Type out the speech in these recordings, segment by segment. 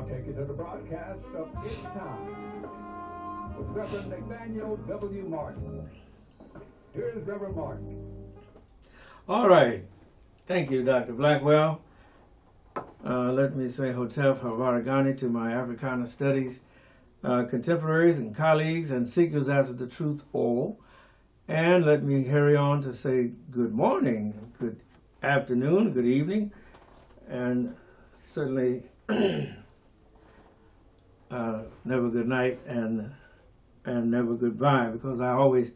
now take you to the broadcast of It's Time with Reverend Nathaniel W. Martin. Here's Reverend Martin. All right. Thank you, Dr. Blackwell. Let me say Hotep Havaragani to my Africana Studies contemporaries and colleagues and seekers after the truth all. And let me hurry on to say good morning, good afternoon, good evening, and certainly never good night and never goodbye, because I always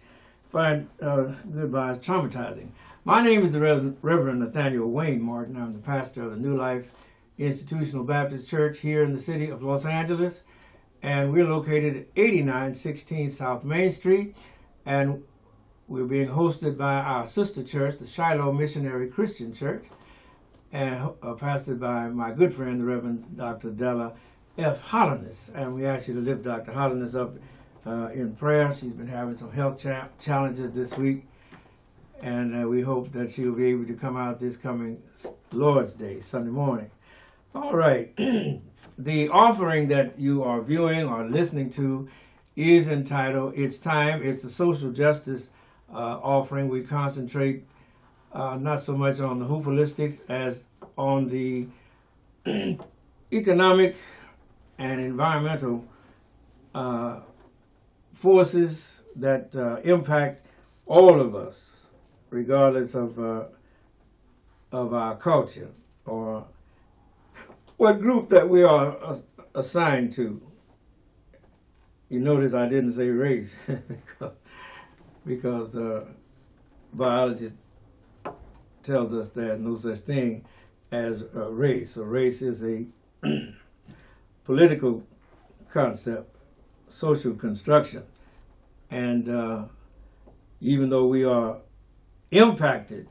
find goodbyes traumatizing. My name is the Reverend Nathaniel Wayne Martin. I'm the pastor of the New Life Institutional Baptist Church here in the city of Los Angeles, and we're located at 8916 South Main Street, and we're being hosted by our sister church, the Shiloh Missionary Christian Church, and pastored by my good friend, the Reverend Dr. Della F. Hollandness. And we ask you to lift Dr. Hollandness up in prayer. She's been having some health challenges this week, and we hope that she'll be able to come out this coming Lord's Day, Sunday morning. All right. The offering that you are viewing or listening to is entitled It's Time. It's a social justice offering. We concentrate not so much on the hoopalistics as on the economic and environmental forces that impact all of us, regardless of our culture or what group that we are assigned to. You notice I didn't say race because biology tells us that no such thing as race. So race is a political concept, social construction. And even though we are impacted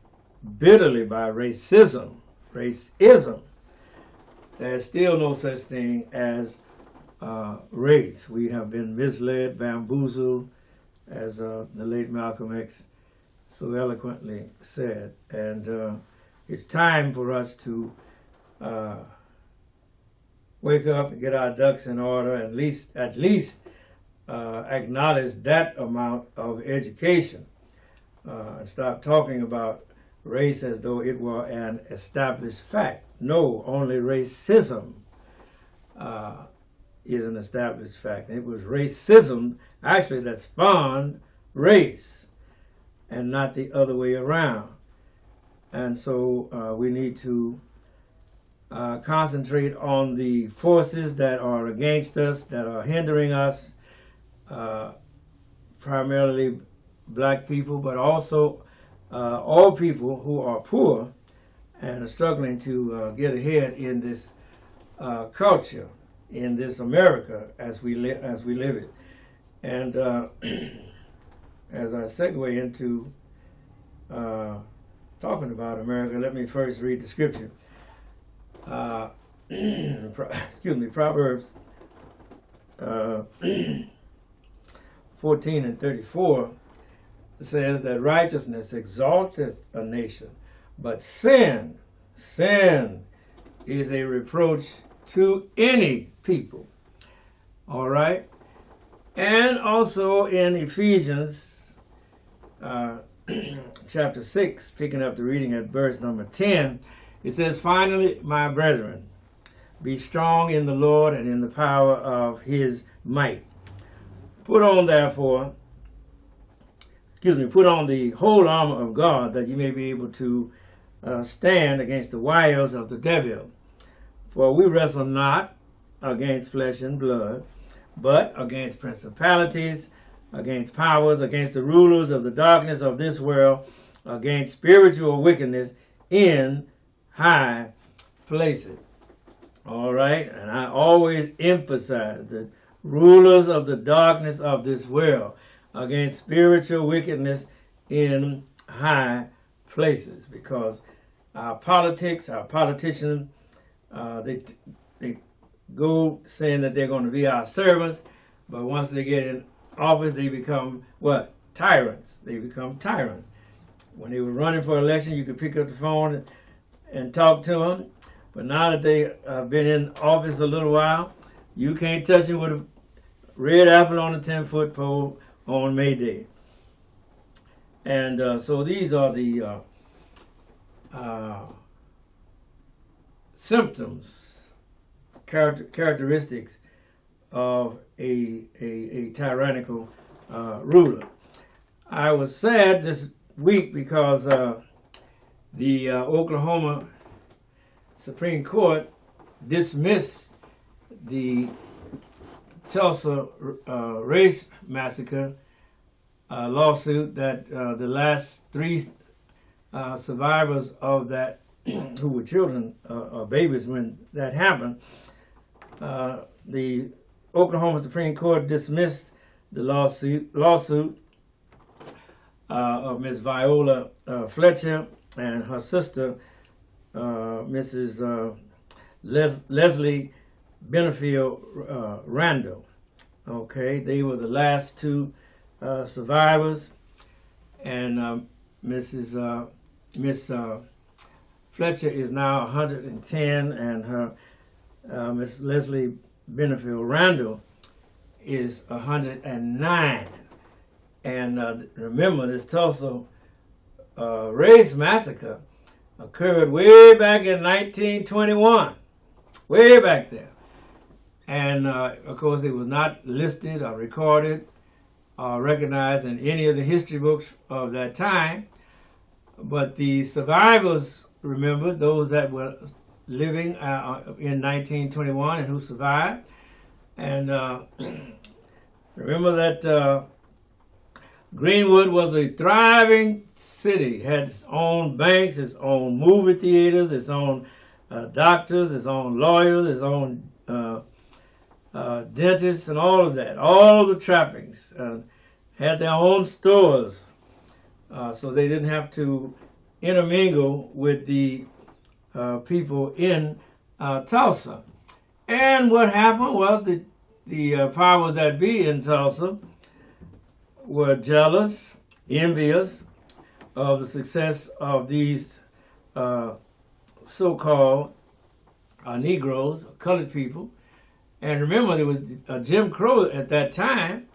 bitterly by racism, there's still no such thing as race. We have been misled, bamboozled, as the late Malcolm X so eloquently said. And it's time for us to wake up and get our ducks in order, and at least acknowledge that amount of education, and stop talking about race as though it were an established fact. No, only racism is an established fact. It was racism actually that spawned race, and not the other way around. And so we need to concentrate on the forces that are against us, that are hindering us, primarily black people, but also all people who are poor and are struggling to get ahead in this culture, in this America as we live it. And as I segue into talking about America, let me first read the scripture. Proverbs 14 and 34 says that righteousness exalteth a nation, but sin is a reproach to any people. All right? And also in Ephesians chapter 6, picking up the reading at verse number 10, it says, finally, my brethren, be strong in the Lord and in the power of his might. Put on the whole armor of God, that you may be able to stand against the wiles of the devil. For we wrestle not against flesh and blood, but against principalities, against powers, against the rulers of the darkness of this world, against spiritual wickedness in high places. All right? And I always emphasize that rulers of the darkness of this world, against spiritual wickedness in high places, because our politicians, they go saying that they're going to be our servants, but once they get in office, they become what? Tyrants. They become tyrants. When they were running for election, you could pick up the phone and talk to them. But now that they have been in office a little while, you can't touch him with a red apple on a 10-foot pole on May Day. And so these are the symptoms, characteristics of a tyrannical ruler. I was sad this week because the Oklahoma Supreme Court dismissed the Tulsa race massacre lawsuit that the last 3 survivors of that who were children or babies when that happened. The Oklahoma Supreme Court dismissed the lawsuit of Ms. Viola Fletcher and her sister, Mrs. Leslie Benefield Randall. Okay, they were the last 2 survivors, and Miss Fletcher is now 110, and her Miss Leslie Benefield Randall is 109. And remember, this Tulsa race massacre occurred way back in 1921, way back there. And of course, it was not listed or recorded or recognized in any of the history books of that time. But the survivors, remember, those that were living in 1921 and who survived. And remember that Greenwood was a thriving city, had its own banks, its own movie theaters, its own doctors, its own lawyers, its own dentists, and all of that, all the trappings. Had their own stores, so they didn't have to intermingle with the people in Tulsa. And what happened was the powers that be in Tulsa were jealous, envious of the success of these so-called Negroes, colored people. And remember, there was Jim Crow at that time,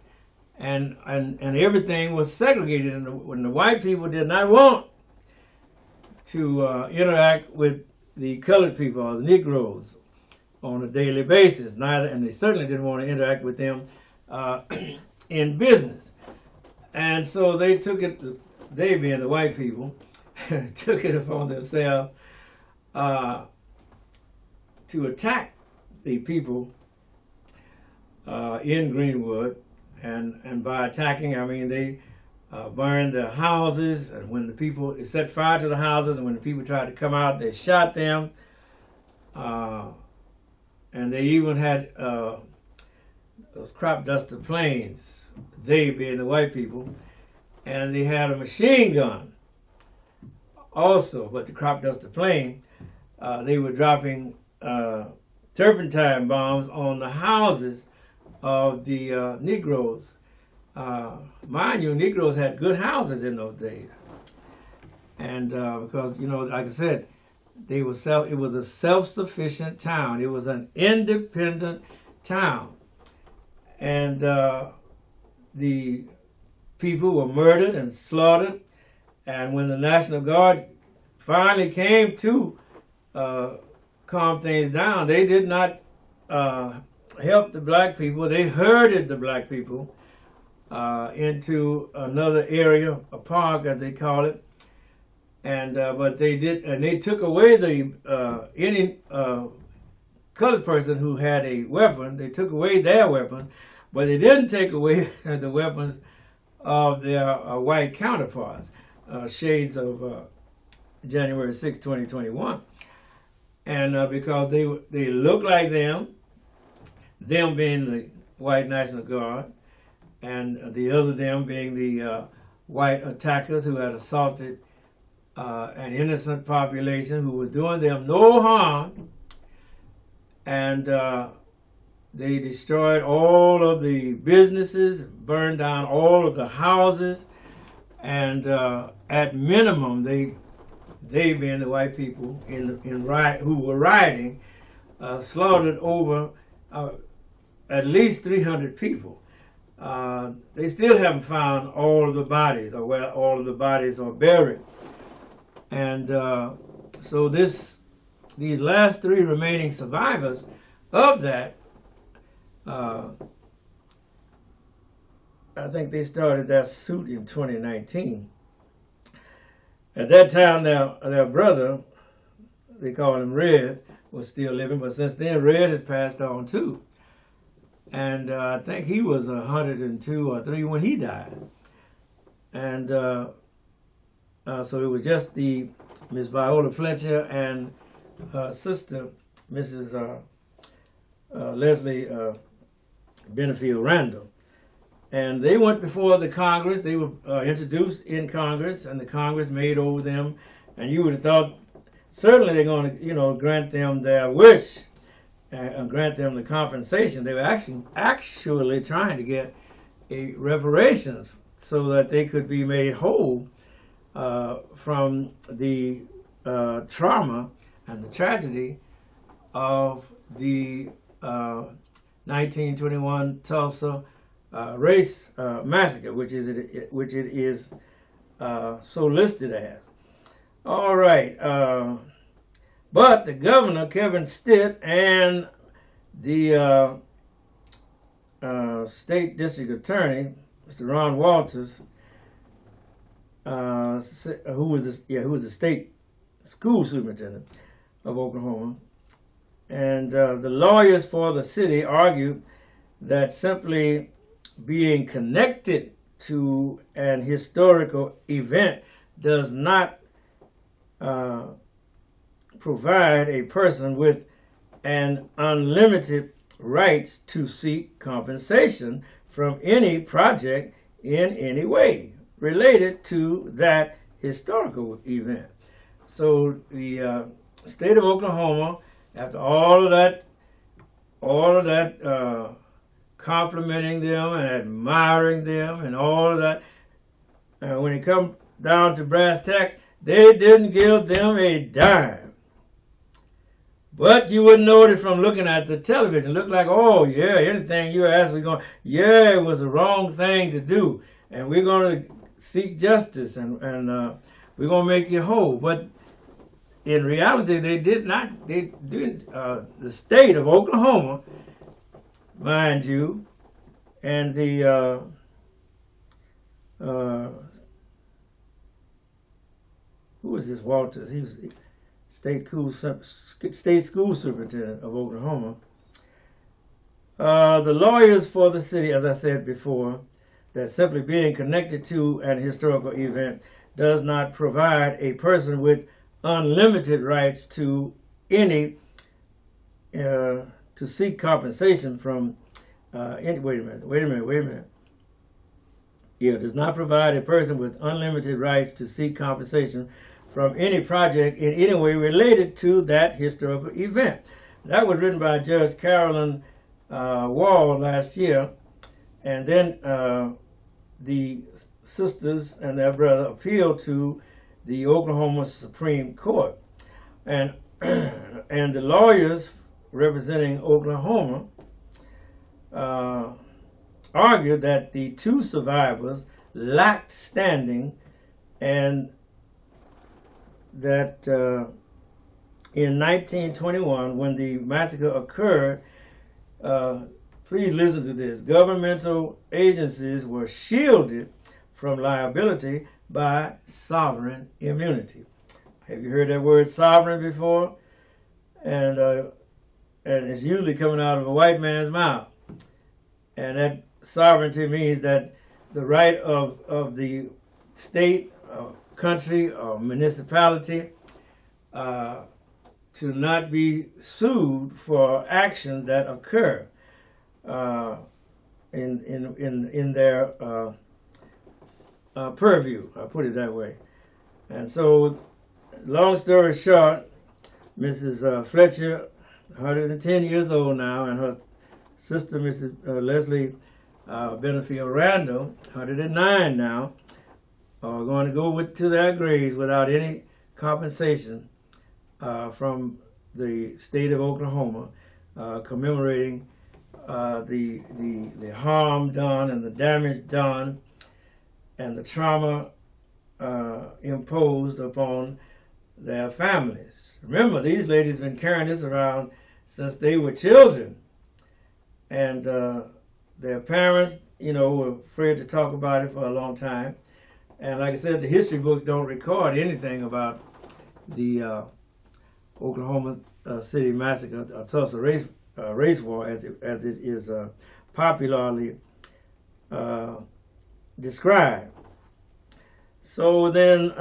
and everything was segregated, and when the white people did not want to interact with the colored people or the Negroes on a daily basis, and they certainly didn't want to interact with them in business. And so they took it, they being the white people, took it upon themselves to attack the people in Greenwood. And by attacking, I mean they burned the houses, and when the people set fire to the houses, and when the people tried to come out, they shot them. And they even had those crop duster planes, they being the white people, and they had a machine gun also, but the crop duster plane, they were dropping turpentine bombs on the houses of the Negroes. Mind you, Negroes had good houses in those days, and because, you know, like I said, it was a self-sufficient town. It was an independent town, and the people were murdered and slaughtered. And when the National Guard finally came to calm things down, they did not help the black people. They herded the black people into another area, a park as they call it, and but they took away the any colored person who had a weapon. They took away their weapon, but they didn't take away the weapons of their white counterparts, shades of January 6, 2021, and because they look like them being the white National Guard, and the other them being the white attackers who had assaulted an innocent population who was doing them no harm, and they destroyed all of the businesses, burned down all of the houses, and at minimum they they being the white people who were rioting, slaughtered over at least 300 people. They still haven't found all of the bodies, or where all of the bodies are buried. And so these last 3 remaining survivors of that, I think they started that suit in 2019. At that time, their brother, they called him Red, was still living, but since then, Red has passed on too. And I think he was 102 or 3 when he died. And so it was just Miss Viola Fletcher and her sister, Mrs. Leslie Benefield Randall. And they went before the Congress. They were introduced in Congress, and the Congress made over them. And you would have thought certainly they're going to, grant them their wish and grant them the compensation. They were actually trying to get a reparations so that they could be made whole from the trauma and the tragedy of the 1921 Tulsa race massacre, which it is so listed as. All right, but the governor, Kevin Stitt, and the state district attorney, Mr. Ron Walters, who was the state school superintendent of Oklahoma, and the lawyers for the city argued that simply being connected to an historical event does not provide a person with an unlimited rights to seek compensation from any project in any way related to that historical event. So the state of Oklahoma, after all of that complimenting them and admiring them and all of that, when it comes down to brass tacks, they didn't give them a dime. But you wouldn't know it from looking at the television. It looked like, oh yeah, anything you ask, it was the wrong thing to do, and we're going to seek justice, and we're going to make you whole. But in reality, they did not. They did. The state of Oklahoma, mind you, and the who was this Walters? He was state school superintendent of Oklahoma. The lawyers for the city, as I said before, that simply being connected to an historical event does not provide a person with unlimited rights to any to seek compensation from wait a minute. Yeah, does not provide a person with unlimited rights to seek compensation from any project in any way related to that historical event. That was written by Judge Carolyn Wall last year, and then the sisters and their brother appealed to the Oklahoma Supreme Court, and and the lawyers representing Oklahoma argued that the 2 survivors lacked standing, and that in 1921, when the massacre occurred, please listen to this, governmental agencies were shielded from liability by sovereign immunity. Have you heard that word sovereign before? And it's usually coming out of a white man's mouth. And that sovereignty means that the right of the state, country, or municipality to not be sued for actions that occur in their purview. I'll put it that way. And so, long story short, Mrs. Fletcher, 110 years old now, and her sister, Mrs. Leslie Benefield Randall, 109 now, are going to go to their graves without any compensation from the state of Oklahoma, commemorating the harm done and the damage done and the trauma imposed upon their families. Remember, these ladies have been carrying this around since they were children, and their parents, were afraid to talk about it for a long time. And like I said, the history books don't record anything about the Oklahoma City Massacre, Tulsa race war, as it is popularly described. So then,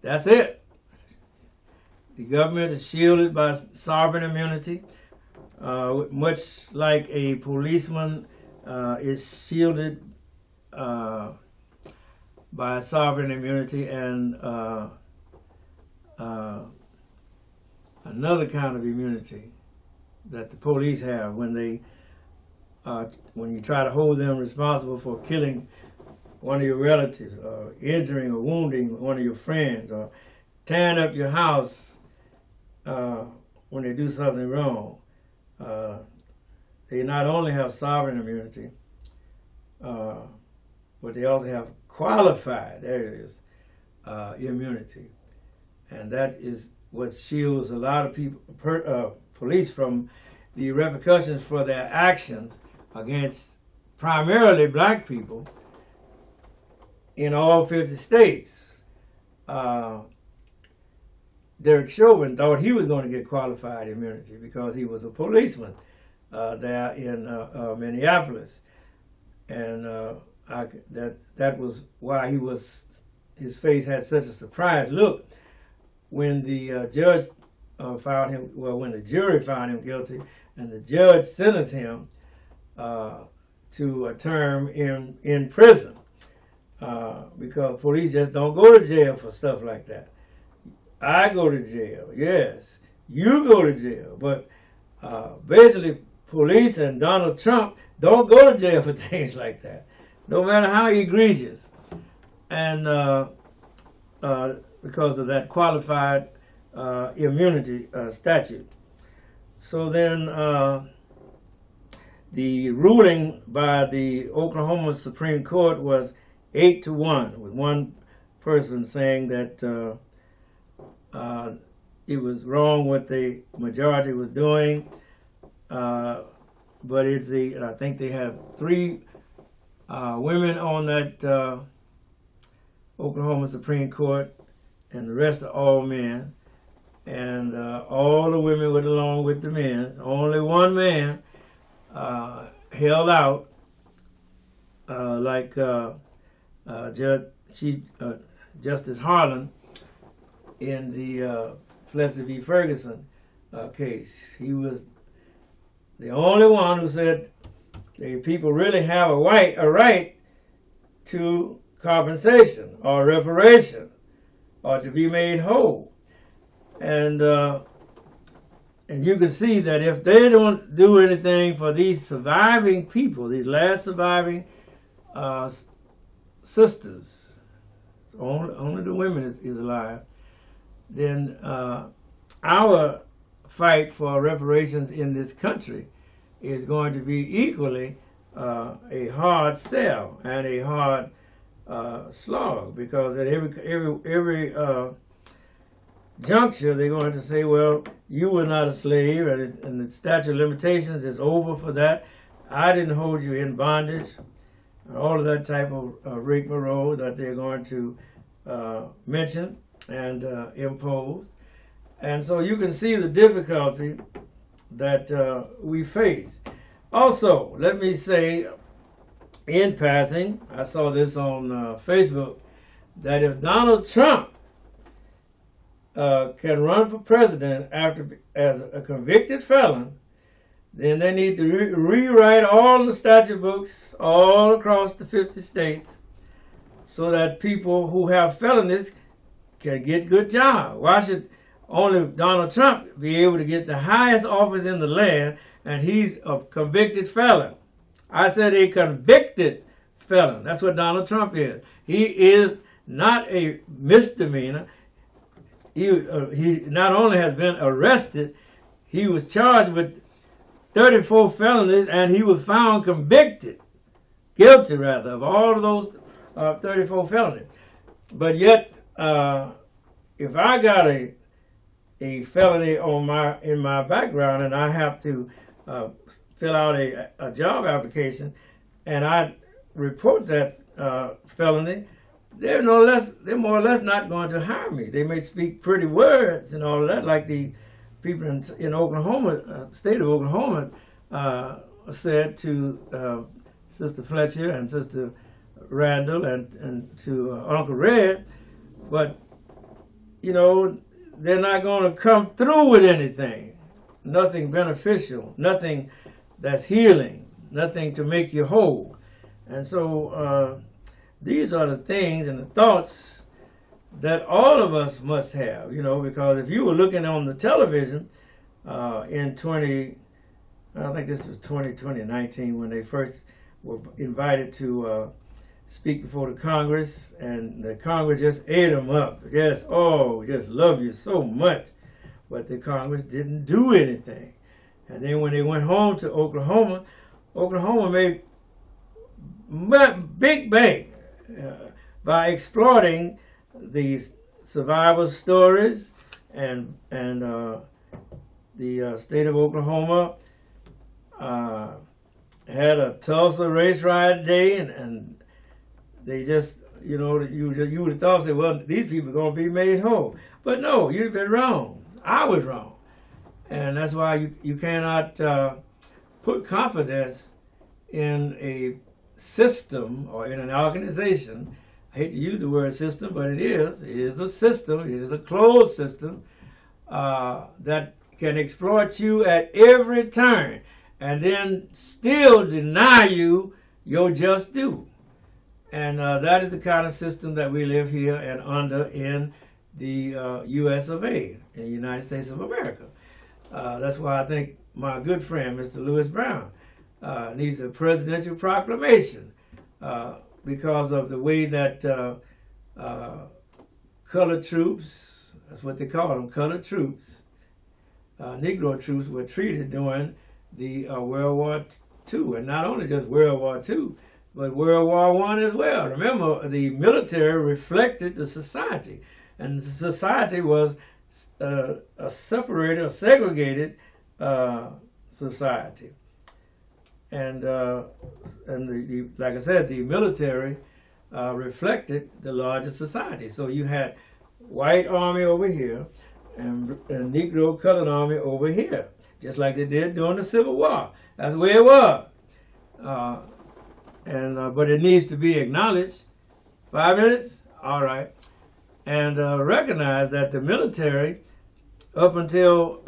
that's it. The government is shielded by sovereign immunity, much like a policeman is shielded by sovereign immunity, and another kind of immunity that the police have when you try to hold them responsible for killing one of your relatives, or injuring or wounding one of your friends, or tearing up your house when they do something wrong. They not only have sovereign immunity, but they also have qualified, there it is, immunity. And that is what shields a lot of people, police, from the repercussions for their actions against primarily black people in all 50 states. Derek Chauvin thought he was going to get qualified immunity because he was a policeman there in Minneapolis, and that was why his face had such a surprised look when the judge found him, when the jury found him guilty, and the judge sentenced him to a term in prison, because police just don't go to jail for stuff like that. I go to jail, yes. You go to jail, but basically police and Donald Trump don't go to jail for things like that, no matter how egregious. And because of that qualified immunity statute. So then the ruling by the Oklahoma Supreme Court was 8-1, with one person saying that it was wrong what the majority was doing, but I think they have 3 women on that Oklahoma Supreme Court, and the rest are all men, and all the women went along with the men. Only one man held out, like Justice Harlan in the Plessy v. Ferguson case. He was the only one who said the people really have a right to compensation or reparation, or to be made whole. And you can see that if they don't do anything for these surviving people, these last surviving sisters, only the women is alive, then our fight for reparations in this country is going to be equally a hard sell and a hard slog, because at every juncture they're going to say, well, you were not a slave, and the statute of limitations is over for that. I didn't hold you in bondage. All of that type of rigmarole that they're going to mention and impose. And so you can see the difficulty that we face. Also, let me say in passing, I saw this on Facebook, that if Donald Trump can run for president as a convicted felon, then they need to rewrite all the statute books all across the 50 states so that people who have felonies can get good jobs. Why should only Donald Trump be able to get the highest office in the land, and he's a convicted felon? I said a convicted felon. That's what Donald Trump is. He is not a misdemeanor. he not only has been arrested, he was charged with 34 felonies, and he was found guilty rather, of all of those 34 felonies. But yet, if I got a felony in my background, and I have to fill out a job application, and I report that felony, they're more or less not going to hire me. They may speak pretty words and all of that, like the people in Oklahoma, state of Oklahoma, said to Sister Fletcher and Sister Randall and to Uncle Red, but they're not going to come through with anything, nothing beneficial, nothing that's healing, nothing to make you whole. And so these are the things and the thoughts that all of us must have, because if you were looking on the television in 2019, when they first were invited to speak before the Congress, and the Congress just ate them up. Just love you so much. But the Congress didn't do anything. And then when they went home to Oklahoma made big bank by exploiting these survivor stories, and the state of Oklahoma had a Tulsa race riot day, and they just, you would have thought, well, these people are going to be made whole. But no, you've been wrong. I was wrong. And that's why you cannot put confidence in a system or in an organization. I hate to use the word system, but it is a system. It is a closed system that can exploit you at every turn and then still deny you your just due. And that is the kind of system that we live here and under in the U.S. of A., in the United States of America. That's why I think my good friend, Mr. Lewis Brown, needs a presidential proclamation because of the way that colored troops, that's what they call them, colored troops, Negro troops were treated during the World War II. And not only just World War II, but World War I as well. Remember, the military reflected the society, and the society was a separated, a segregated society. And like I said, the military reflected the larger society. So you had white army over here and Negro colored army over here, just like they did during the Civil War. That's the way it was. But it needs to be acknowledged. 5 minutes? All right. And recognize that the military, up until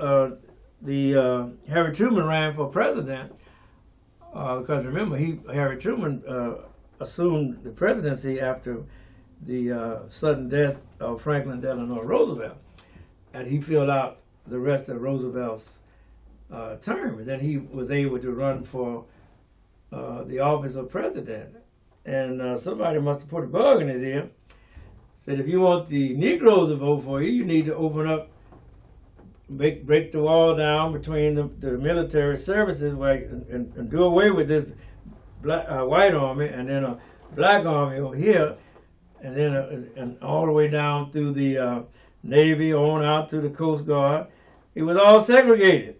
Harry Truman ran for president, because remember, Harry Truman assumed the presidency after the sudden death of Franklin Delano Roosevelt, and he filled out the rest of Roosevelt's term, and then he was able to run for the office of president. And somebody must have put a bug in his ear, said if you want the Negroes to vote for you, you need to open up, break the wall down between the military services and do away with this white army and then a black army over here, and then and all the way down through the Navy on out to the Coast Guard. It was all segregated.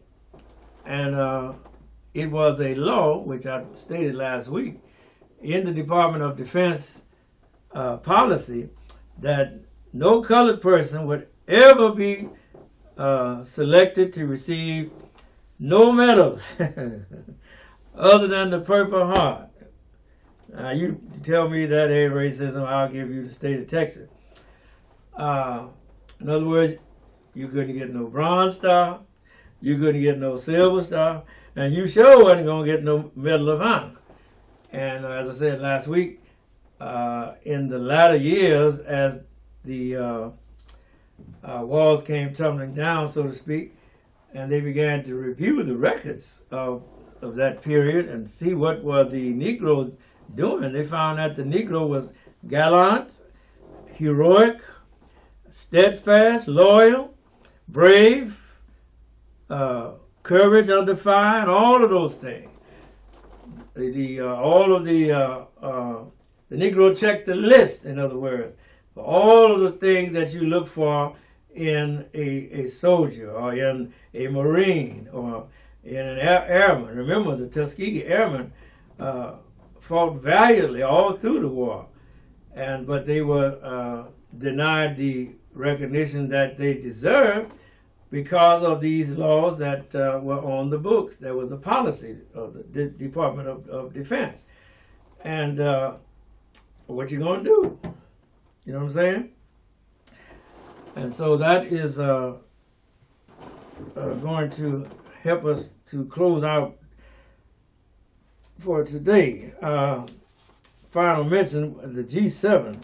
And it was a law, which I stated last week, in the Department of Defense policy, that no colored person would ever be selected to receive no medals other than the Purple Heart. Now, you tell me that ain't racism, I'll give you the state of Texas. In other words, you couldn't get no Bronze Star, you couldn't get no Silver Star, and you sure wasn't going to get no Medal of Honor. And as I said last week, in the latter years, as the walls came tumbling down, so to speak, and they began to review the records of that period and see what were the Negroes doing, they found that the Negro was gallant, heroic, steadfast, loyal, brave, courage under fire, and all of those things. All of the Negro checked the list, in other words, for all of the things that you look for in a soldier or in a Marine or in an airman. Remember, the Tuskegee Airmen fought valiantly all through the war, but they were denied the recognition that they deserved because of these laws that were on the books. There was a policy of the Department of Defense. And what you going to do? You know what I'm saying? And so that is going to help us to close out for today. Final mention, the G7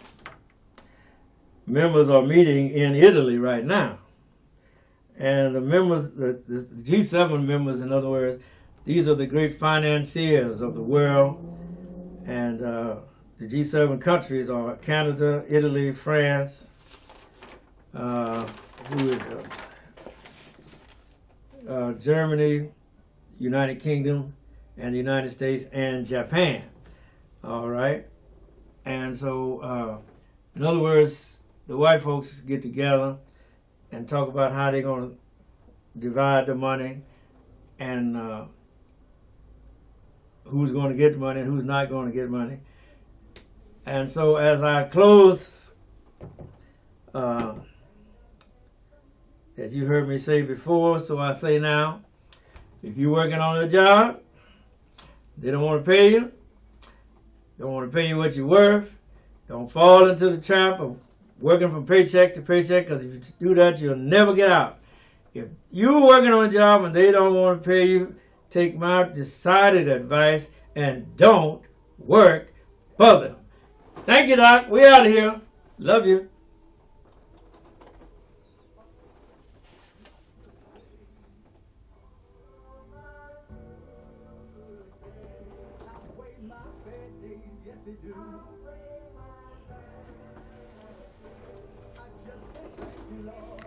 members are meeting in Italy right now. And the members, the G7 members, in other words, these are the great financiers of the world. And the G7 countries are Canada, Italy, France, Germany, United Kingdom, and the United States, and Japan. All right? And so, in other words, the white folks get together and talk about how they're going to divide the money and who's going to get money and who's not going to get money. And so as I close, as you heard me say before, so I say now, if you're working on a job, they don't want to pay you, don't want to pay you what you're worth, don't fall into the trap of working from paycheck to paycheck, because if you do that, you'll never get out. If you're working on a job and they don't want to pay you, take my decided advice and don't work for them. Thank you, Doc. We out of here. Love you. I just say thank you, Lord.